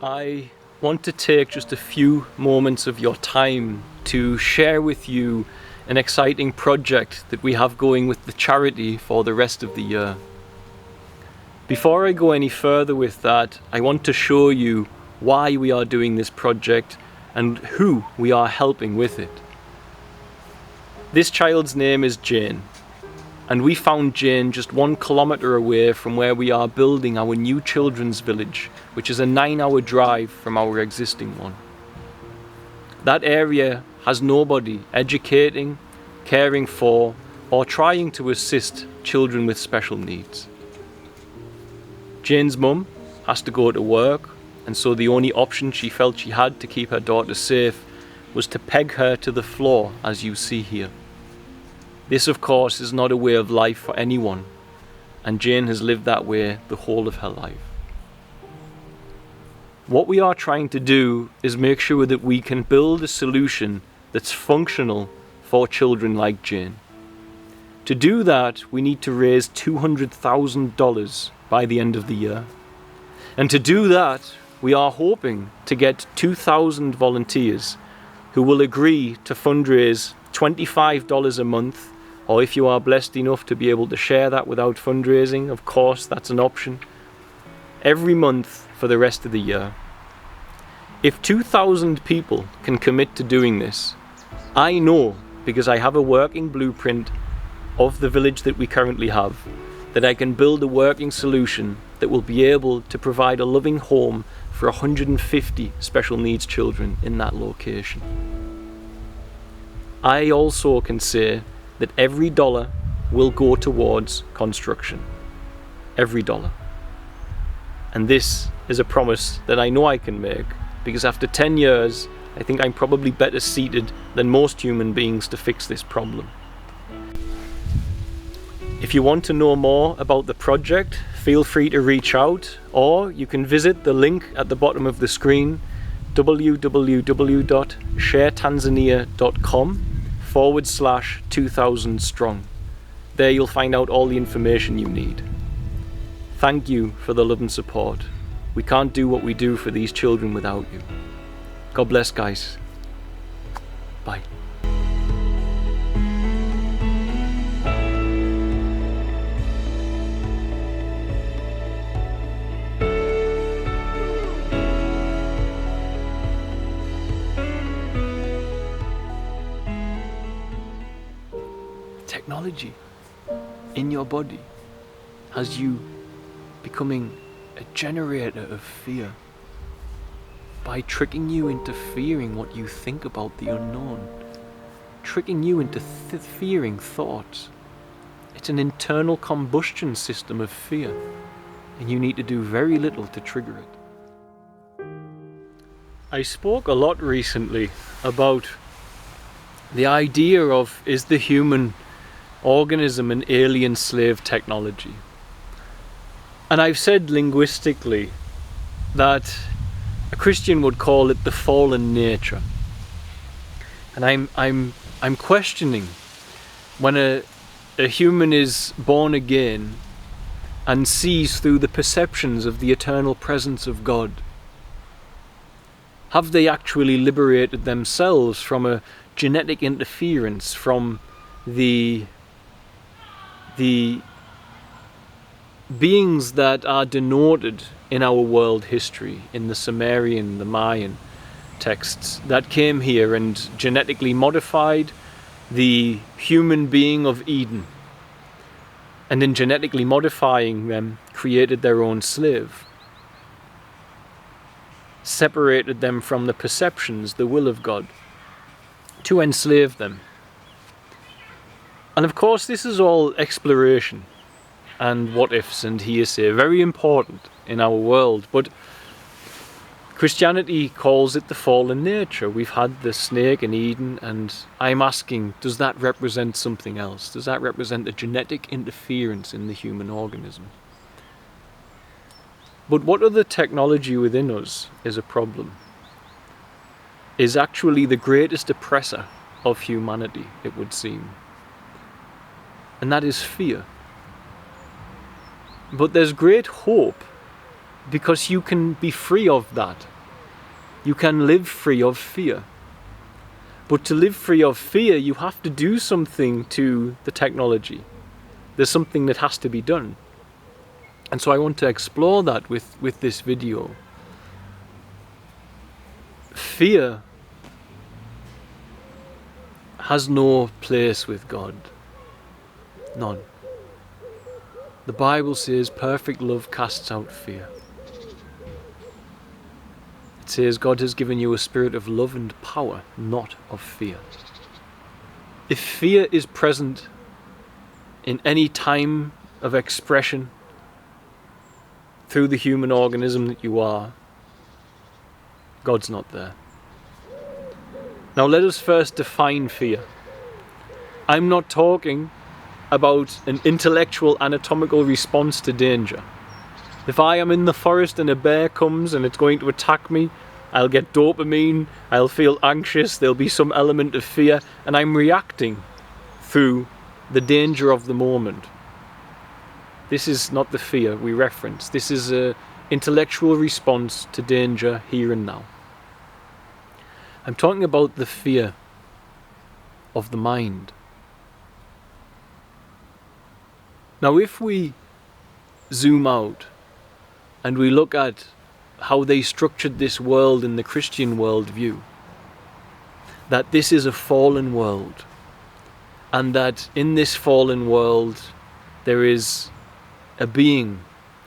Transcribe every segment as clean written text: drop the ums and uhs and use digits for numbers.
I want to take just a few moments of your time to share with you an exciting project that we have going with the charity for the rest of the year. Before I go any further with that, I want to show you why we are doing this project and who we are helping with it. This child's name is Jane, and we found Jane just 1 kilometre away from where we are building our new children's village, which is a 9-hour drive from our existing one. That area has nobody educating, caring for, or trying to assist children with special needs. Jane's mum has to go to work, and so the only option she felt she had to keep her daughter safe was to peg her to the floor, as you see here. This, of course, is not a way of life for anyone, and Jane has lived that way the whole of her life. What we are trying to do is make sure that we can build a solution that's functional for children like Jane. To do that, we need to raise $200,000 by the end of the year. And to do that, we are hoping to get 2,000 volunteers who will agree to fundraise $25 a month, or if you are blessed enough to be able to share that without fundraising, of course, that's an option, every month for the rest of the year. If 2,000 people can commit to doing this, I know, because I have a working blueprint of the village that we currently have, that I can build a working solution that will be able to provide a loving home for 150 special needs children in that location. I also can say that every dollar will go towards construction. Every dollar. And this is a promise that I know I can make, because after 10 years, I think I'm probably better seated than most human beings to fix this problem. If you want to know more about the project, feel free to reach out, or you can visit the link at the bottom of the screen, www.sharetanzania.com/2000 strong. There you'll find out all the information you need. Thank you for the love and support. We can't do what we do for these children without you. God bless, guys. Bye. Technology in your body has you becoming a generator of fear by tricking you into fearing what you think about the unknown, tricking you into fearing thoughts. It's an internal combustion system of fear, and you need to do very little to trigger it. I spoke a lot recently about the idea of, is the human organism an alien slave technology? And I've said linguistically that a Christian would call it the fallen nature. And I'm questioning when a human is born again and sees through the perceptions of the eternal presence of God. Have they actually liberated themselves from a genetic interference, from the beings that are denoted in our world history, in the Sumerian, the Mayan texts, that came here and genetically modified the human being of Eden, and in genetically modifying them created their own slave, separated them from the perceptions, the will of God, to enslave them. And of course this is all exploration and what ifs and hearsay, very important in our world, but Christianity calls it the fallen nature. We've had the snake in Eden, and I'm asking, does that represent something else? Does that represent a genetic interference in the human organism? But what other technology within us is a problem? Is actually the greatest oppressor of humanity, it would seem. And that is fear. But there's great hope because you can be free of that. You can live free of fear. But to live free of fear, you have to do something to the technology. There's something that has to be done. And so I want to explore that with this video. Fear has no place with God. None. The Bible says perfect love casts out fear. It says God has given you a spirit of love and power, not of fear. If fear is present in any time of expression through the human organism that you are, God's not there. Now let us first define fear. I'm not talking about an intellectual anatomical response to danger. If I am in the forest and a bear comes and it's going to attack me, I'll get dopamine, I'll feel anxious, there'll be some element of fear, and I'm reacting through the danger of the moment. This is not the fear we reference. This is an intellectual response to danger here and now. I'm talking about the fear of the mind. Now, if we zoom out and we look at how they structured this world in the Christian worldview, that this is a fallen world, and that in this fallen world there is a being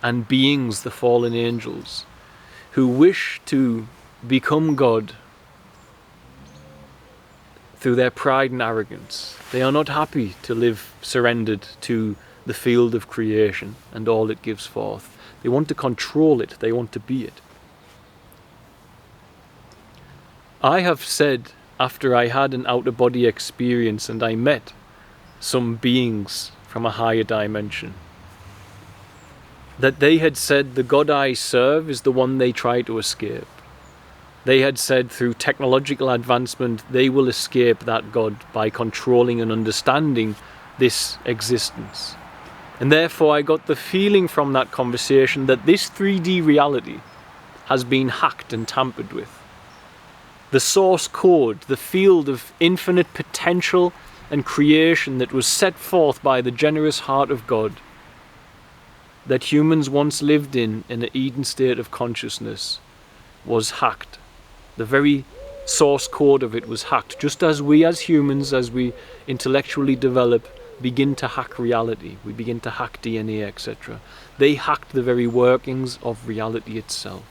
and beings, the fallen angels, who wish to become God through their pride and arrogance. They are not happy to live surrendered to the field of creation and all it gives forth. They want to control it. They want to be it. I have said, after I had an out-of-body experience and I met some beings from a higher dimension, that they had said the God I serve is the one they try to escape. They had said through technological advancement they will escape that God by controlling and understanding this existence. And therefore I got the feeling from that conversation that this 3D reality has been hacked and tampered with. The source code, the field of infinite potential and creation that was set forth by the generous heart of God, that humans once lived in an Eden state of consciousness, was hacked. The very source code of it was hacked, just as we as humans, as we intellectually develop, begin to hack reality. We begin to hack DNA, etc. They hacked the very workings of reality itself.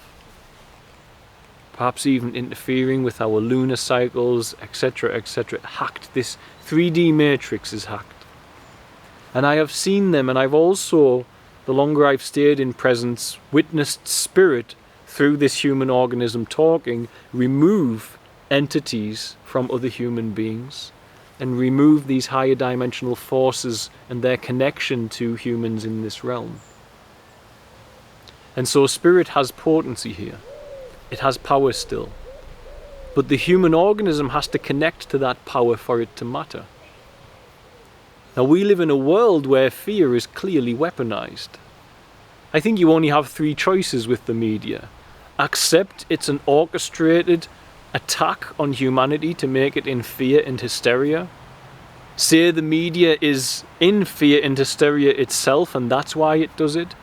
Perhaps even interfering with our lunar cycles, etc., etc. Hacked. This 3D matrix is hacked. And I have seen them, and I've also, the longer I've stayed in presence, witnessed spirit through this human organism talking, remove entities from other human beings and remove these higher dimensional forces and their connection to humans in this realm. And so spirit has potency here. It has power still. But the human organism has to connect to that power for it to matter. Now we live in a world where fear is clearly weaponized. I think you only have 3 choices with the media. Accept it's an orchestrated attack on humanity to make it in fear and hysteria. Say the media is in fear and hysteria itself and that's why it does it.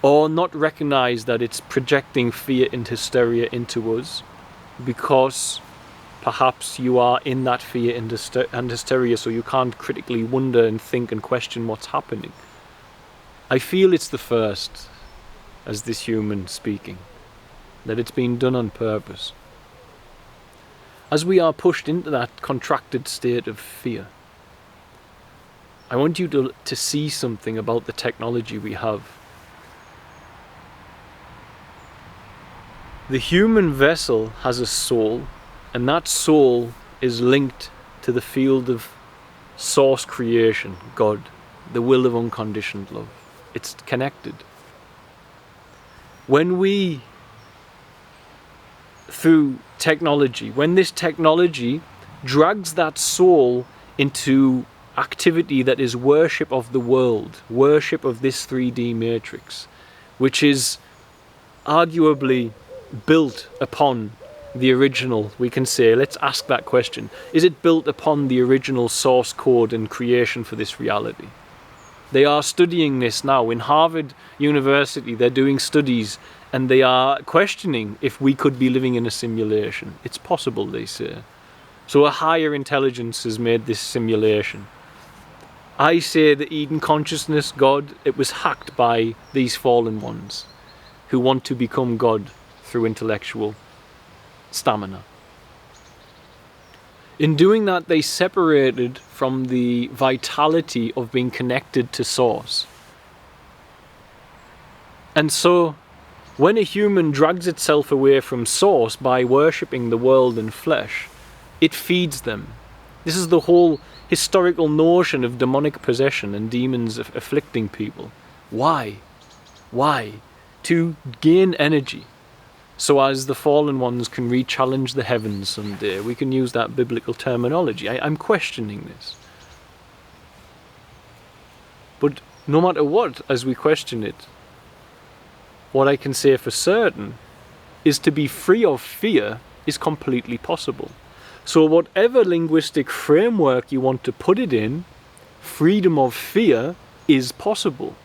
Or not recognize that it's projecting fear and hysteria into us because perhaps you are in that fear and hysteria, so you can't critically wonder and think and question what's happening. I feel it's the first, as this human speaking, that it's been done on purpose. As we are pushed into that contracted state of fear, I want you to see something about the technology we have. The human vessel has a soul, and that soul is linked to the field of source creation, God, the will of unconditioned love. It's connected. When we, through technology, when this technology drags that soul into activity that is worship of the world, worship of this 3D matrix, which is arguably built upon the original, we can say, let's ask that question. Is it built upon the original source code and creation for this reality? They are studying this now. In Harvard University, they're doing studies and they are questioning if we could be living in a simulation. It's possible, they say. So a higher intelligence has made this simulation. I say that Eden consciousness, God, it was hacked by these fallen ones who want to become God through intellectual stamina. In doing that, they separated from the vitality of being connected to Source. And so, when a human drags itself away from Source by worshipping the world and flesh, it feeds them. This is the whole historical notion of demonic possession and demons afflicting people. Why? Why? To gain energy, so as the fallen ones can re-challenge the heavens someday. We can use that biblical terminology. I'm questioning this. But no matter what, as we question it, what I can say for certain is to be free of fear is completely possible. So whatever linguistic framework you want to put it in, freedom of fear is possible.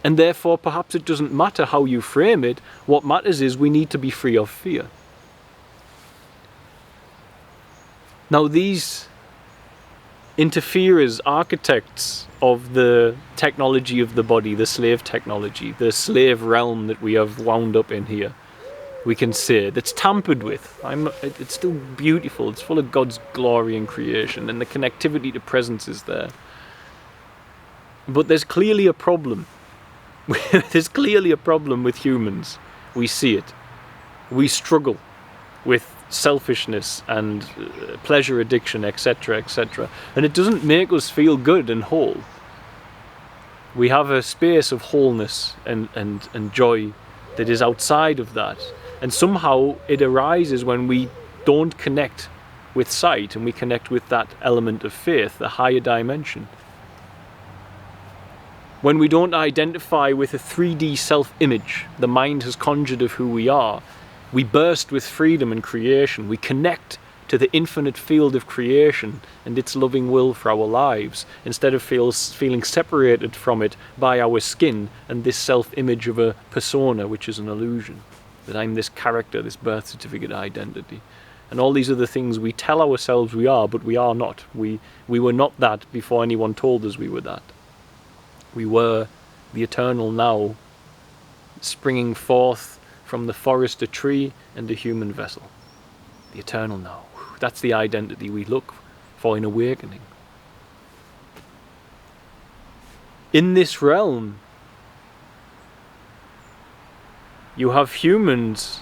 And therefore, perhaps it doesn't matter how you frame it. What matters is we need to be free of fear. Now, these interferers, architects of the technology of the body, the slave technology, the slave realm that we have wound up in here, we can say, that's tampered with. It's still beautiful. It's full of God's glory and creation, and the connectivity to presence is there. But there's clearly a problem. There's clearly a problem with humans. We see it. We struggle with selfishness and pleasure addiction, etc., etc. And it doesn't make us feel good and whole. We have a space of wholeness and joy that is outside of that. And somehow it arises when we don't connect with sight and we connect with that element of faith, the higher dimension. When we don't identify with a 3D self-image the mind has conjured of who we are, we burst with freedom and creation. We connect to the infinite field of creation and its loving will for our lives, instead of feeling separated from it by our skin and this self-image of a persona, which is an illusion. That I'm this character, this birth certificate identity. And all these other things we tell ourselves we are, but we are not. We were not that before anyone told us we were that. We were the eternal now, springing forth from the forest a tree and a human vessel. The eternal now. That's the identity we look for in awakening. In this realm, you have humans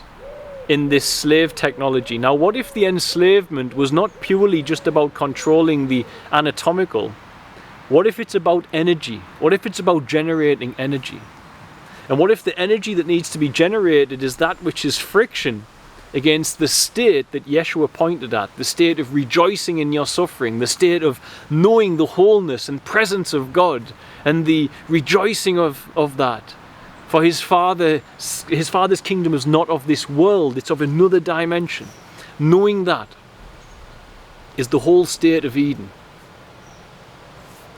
in this slave technology. Now, what if the enslavement was not purely just about controlling the anatomical? What if it's about energy? What if it's about generating energy? And what if the energy that needs to be generated is that which is friction against the state that Yeshua pointed at, the state of rejoicing in your suffering, the state of knowing the wholeness and presence of God, and the rejoicing of that? For his Father's kingdom is not of this world, it's of another dimension. Knowing that is the whole state of Eden.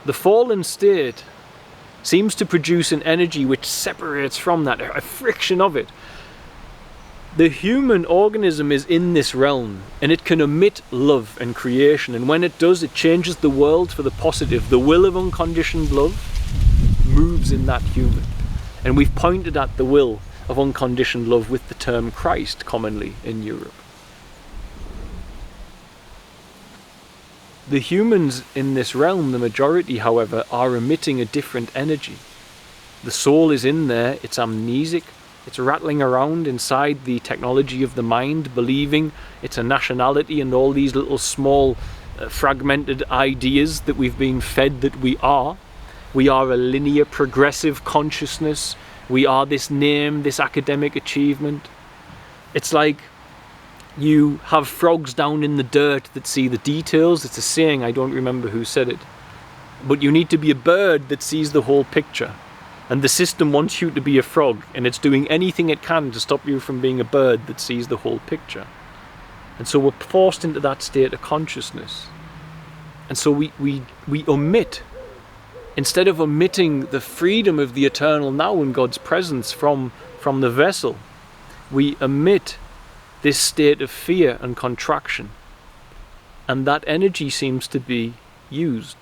The fallen state seems to produce an energy which separates from that, a friction of it. The human organism is in this realm, and it can emit love and creation, and when it does, it changes the world for the positive. The will of unconditioned love moves in that human. And we've pointed at the will of unconditioned love with the term Christ commonly in Europe. The humans in this realm, the majority, however, are emitting a different energy. The soul is in there, it's amnesic, it's rattling around inside the technology of the mind, believing it's a nationality and all these little small fragmented ideas that we've been fed that we are. We are a linear, progressive consciousness. We are this name, this academic achievement. It's like you have frogs down in the dirt that see the details. It's a saying, I don't remember who said it. But you need to be a bird that sees the whole picture. And the system wants you to be a frog, and it's doing anything it can to stop you from being a bird that sees the whole picture. And so we're forced into that state of consciousness. And so we omit, instead of omitting the freedom of the eternal now in God's presence from the vessel, we omit this state of fear and contraction. And that energy seems to be used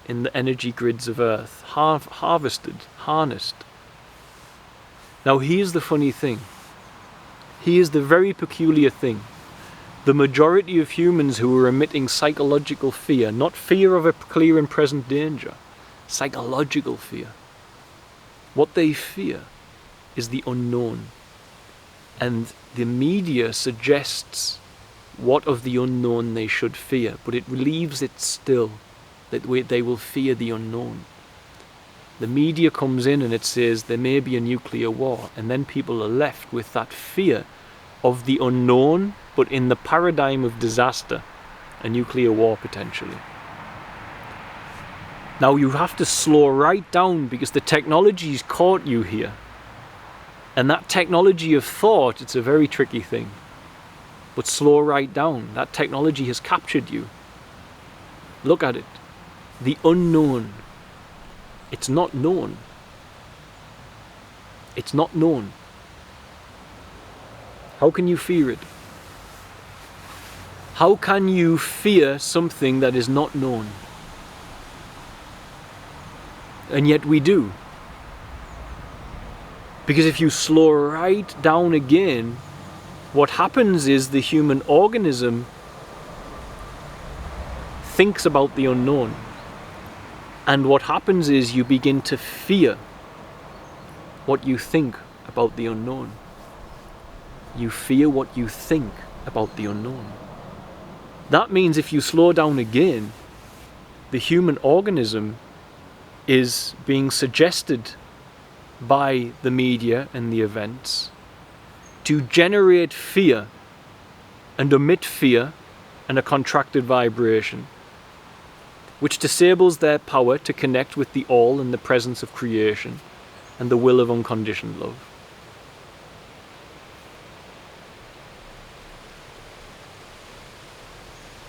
in the energy grids of earth, harvested, harnessed. Now here's the funny thing. Here's the very peculiar thing. The majority of humans who are emitting psychological fear, not fear of a clear and present danger, psychological fear. What they fear is the unknown. And the media suggests what of the unknown they should fear, but it leaves it still, that they will fear the unknown. The media comes in and it says there may be a nuclear war, and then people are left with that fear of the unknown, but in the paradigm of disaster, a nuclear war potentially. Now you have to slow right down, because the technology's caught you here. And that technology of thought, it's a very tricky thing. But slow right down. That technology has captured you. Look at it. The unknown. It's not known. It's not known. How can you fear it? How can you fear something that is not known? And yet we do. Because if you slow right down again, what happens is the human organism thinks about the unknown. And what happens is you begin to fear what you think about the unknown. You fear what you think about the unknown. That means if you slow down again, the human organism is being suggested by the media and the events to generate fear and emit fear and a contracted vibration, which disables their power to connect with the all and the presence of creation and the will of unconditioned love.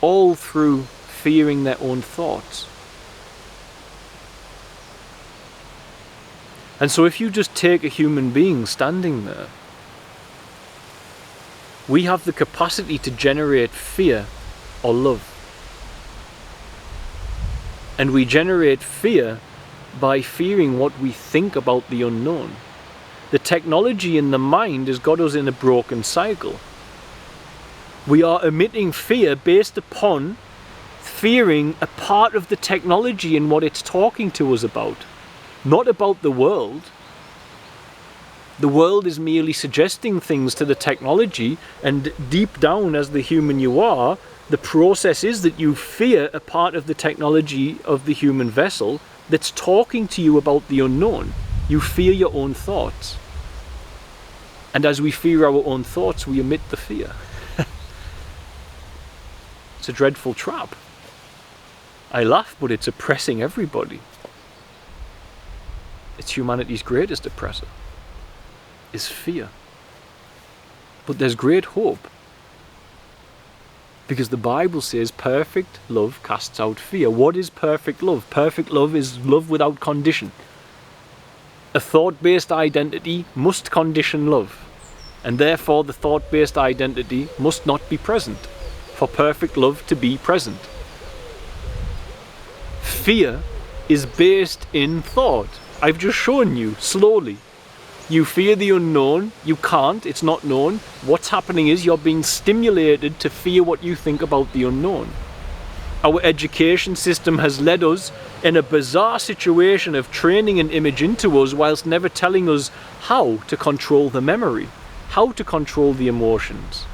All through fearing their own thoughts. And so if you just take a human being standing there, we have the capacity to generate fear or love. And we generate fear by fearing what we think about the unknown. The technology in the mind has got us in a broken cycle. We are emitting fear based upon fearing a part of the technology and what it's talking to us about. Not about the world. The world is merely suggesting things to the technology, and deep down as the human you are, the process is that you fear a part of the technology of the human vessel that's talking to you about the unknown. You fear your own thoughts. And as we fear our own thoughts, we emit the fear. It's a dreadful trap. I laugh, but it's oppressing everybody. It's humanity's greatest oppressor, is fear. But there's great hope. Because the Bible says perfect love casts out fear. What is perfect love? Perfect love is love without condition. A thought-based identity must condition love. And therefore the thought-based identity must not be present for perfect love to be present. Fear is based in thought. I've just shown you, slowly. You fear the unknown, you can't, it's not known. What's happening is you're being stimulated to fear what you think about the unknown. Our education system has led us in a bizarre situation of training an image into us whilst never telling us how to control the memory, how to control the emotions.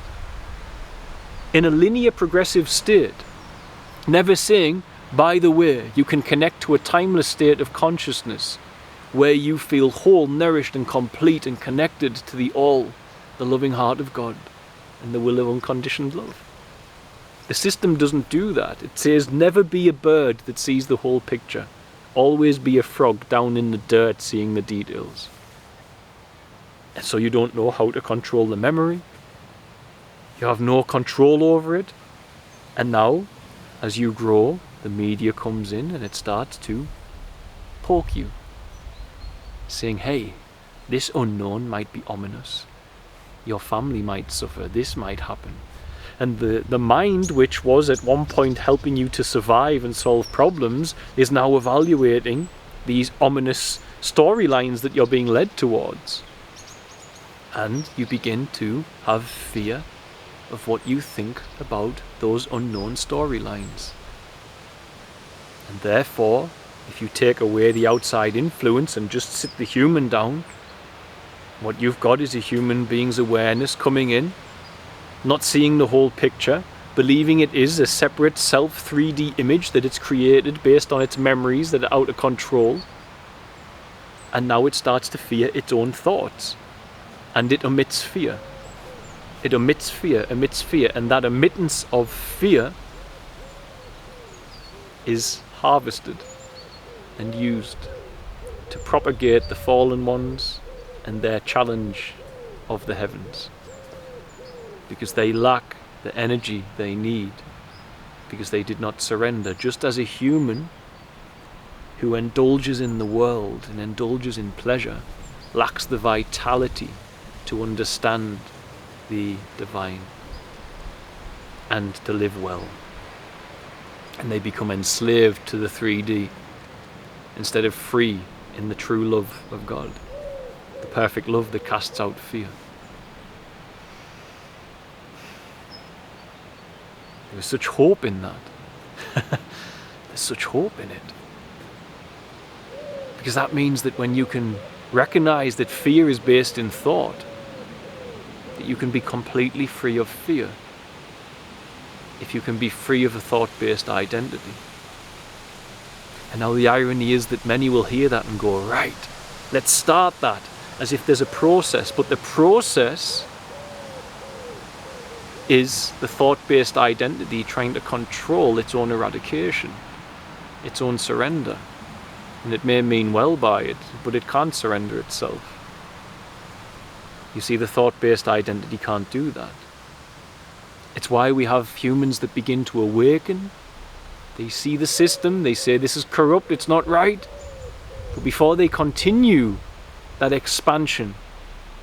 In a linear progressive state, never saying, by the way, you can connect to a timeless state of consciousness where you feel whole, nourished and complete and connected to the all, the loving heart of God and the will of unconditioned love. The system doesn't do that. It says never be a bird that sees the whole picture. always be a frog down in the dirt seeing the details. And so you don't know how to control the memory. You have no control over it. And now, as you grow, the media comes in and it starts to poke you, saying, hey, this unknown might be ominous. Your family might suffer. This might happen. And the mind, which was at one point helping you to survive and solve problems, is now evaluating these ominous storylines that you're being led towards. And you begin to have fear of what you think about those unknown storylines. And therefore, if you take away the outside influence and just sit the human down, what you've got is a human being's awareness coming in, not seeing the whole picture, believing it is a separate self 3D image that it's created based on its memories that are out of control. And now it starts to fear its own thoughts. And it emits fear. It emits fear, and that emittance of fear is harvested and used to propagate the fallen ones and their challenge of the heavens. Because they lack the energy they need, because they did not surrender. Just as a human who indulges in the world and indulges in pleasure lacks the vitality to understand the divine and to live well. And they become enslaved to the 3D instead of free in the true love of God, the perfect love that casts out fear. There's such hope in that. There's such hope in it. Because that means that when you can recognize that fear is based in thought, that you can be completely free of fear. If you can be free of a thought-based identity. And now the irony is that many will hear that and go, right, let's start that, as if there's a process. But the process is the thought-based identity trying to control its own eradication, its own surrender. And it may mean well by it, but it can't surrender itself. You see, the thought-based identity can't do that. It's why we have humans that begin to awaken. They see the system, they say this is corrupt, it's not right. But before they continue that expansion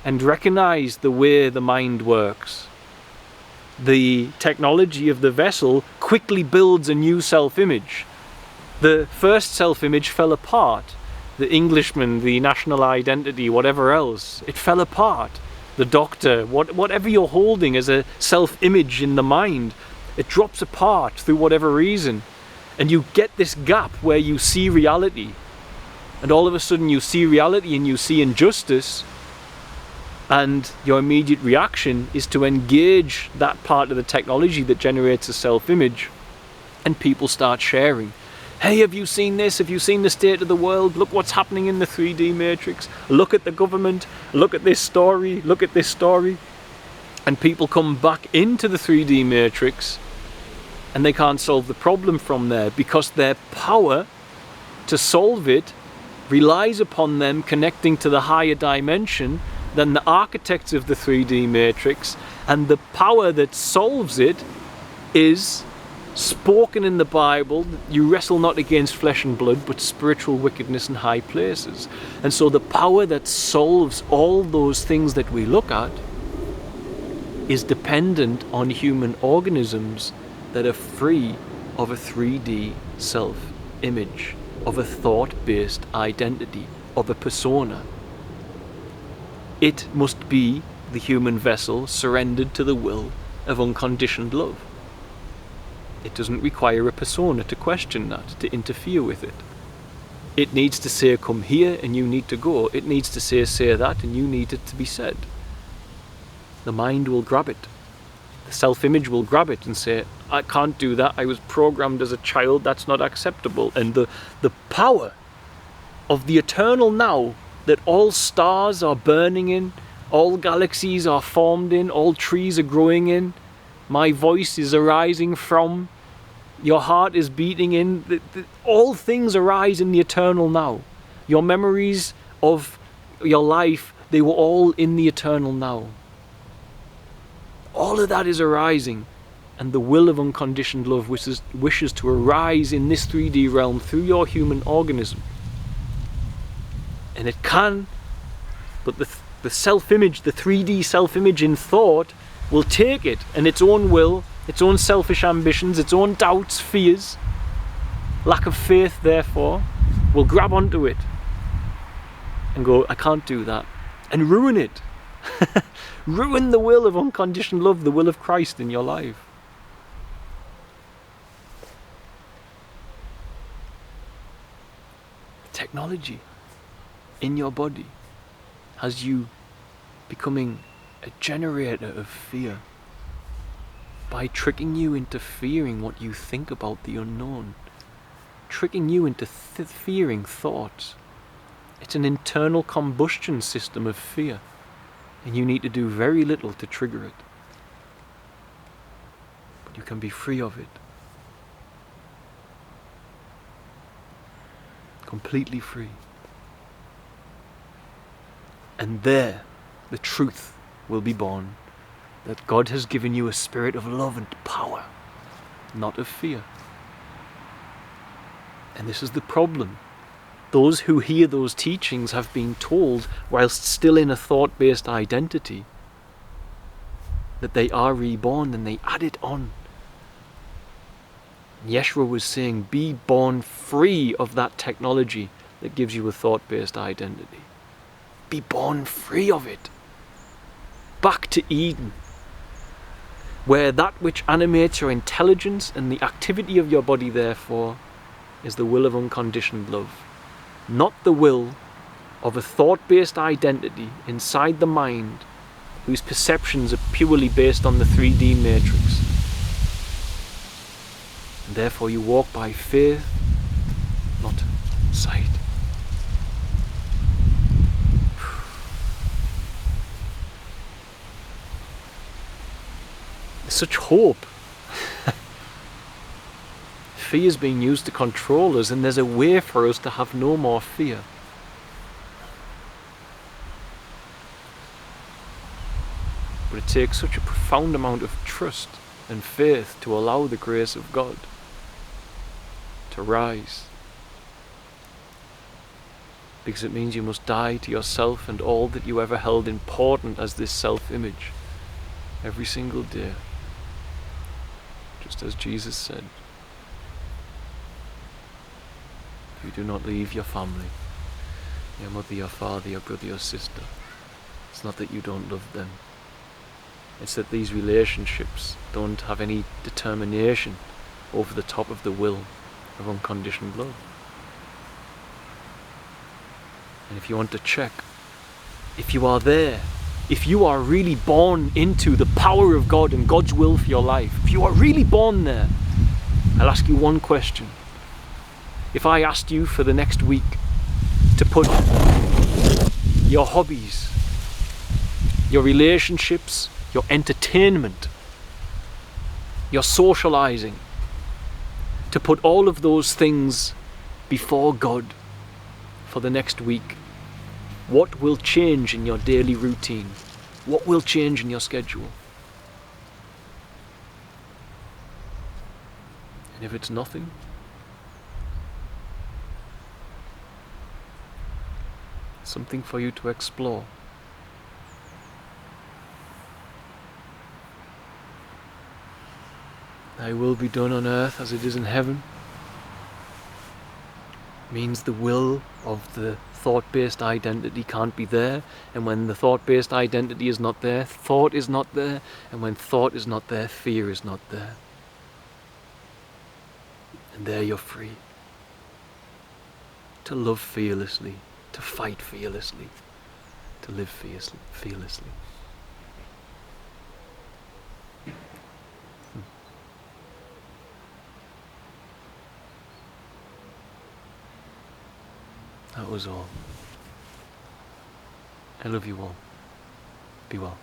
and recognize the way the mind works, the technology of the vessel quickly builds a new self-image. The first self-image fell apart. The Englishman, the national identity, whatever else, it fell apart. The doctor, whatever you're holding as a self-image in the mind, it drops apart through whatever reason. And you get this gap where you see reality. And all of a sudden you see reality and you see injustice. And your immediate reaction is to engage that part of the technology that generates a self-image. And people start sharing. Hey, have you seen this? Have you seen the state of the world? Look what's happening in the 3D matrix. Look at the government. Look at this story. Look at this story. And people come back into the 3D matrix and they can't solve the problem from there because their power to solve it relies upon them connecting to the higher dimension than the architects of the 3D matrix. And the power that solves it is spoken in the Bible. You wrestle not against flesh and blood, but spiritual wickedness in high places. And so the power that solves all those things that we look at is dependent on human organisms that are free of a 3D self-image, of a thought-based identity, of a persona. It must be the human vessel surrendered to the will of unconditioned love. It doesn't require a persona to question that, to interfere with it. It needs to say, come here and you need to go. It needs to say that and you need it to be said. The mind will grab it. The self-image will grab it and say, I can't do that. I was programmed as a child. That's not acceptable. And the power of the eternal now that all stars are burning in, all galaxies are formed in, all trees are growing in, my voice is arising from, Your heart is beating in. All things arise in the eternal now. Your memories of your life, they were all in the eternal now. All of that is arising, and the will of unconditioned love wishes to arise in this 3D realm through your human organism. And it can, but the self-image, the 3D self-image in thought, will take it and its own will, its own selfish ambitions, its own doubts, fears, lack of faith, therefore, will grab onto it and go, I can't do that, and ruin it. Ruin the will of unconditioned love, the will of Christ in your life. Technology in your body has you becoming a generator of fear by tricking you into fearing what you think about the unknown, tricking you into fearing thoughts. It's an internal combustion system of fear, and you need to do very little to trigger it. But you can be free of it. Completely free. And there, the truth will be born, that God has given you a spirit of love and power, not of fear. And this is the problem. Those who hear those teachings have been told, whilst still in a thought-based identity, that they are reborn, and they add it on. Yeshua was saying, be born free of that technology that gives you a thought-based identity. Be born free of it. Back to Eden, where that which animates your intelligence and the activity of your body, therefore, is the will of unconditioned love. Not the will of a thought-based identity inside the mind whose perceptions are purely based on the 3D matrix. And therefore you walk by faith, not sight. There's such hope. Fear is being used to control us, and there's a way for us to have no more fear. But it takes such a profound amount of trust and faith to allow the grace of God to rise. Because it means you must die to yourself and all that you ever held important as this self-image every single day. Just as Jesus said, if you do not leave your family, your mother, your father, your brother, your sister, it's not that you don't love them. It's that these relationships don't have any determination over the top of the will of unconditioned love. And if you want to check, if you are there, if you are really born into the power of God and God's will for your life, if you are really born there, I'll ask you one question. If I asked you for the next week to put your hobbies, your relationships, your entertainment, your socializing, to put all of those things before God for the next week, what will change in your daily routine? What will change in your schedule? And if it's nothing, something for you to explore. Thy will be done on earth as it is in heaven means the will of the thought-based identity can't be there, and when the thought-based identity is not there, thought is not there, and when thought is not there, fear is not there. And there you're free to love fearlessly, to fight fearlessly, to live fearlessly. That was all. I love you all. Be well.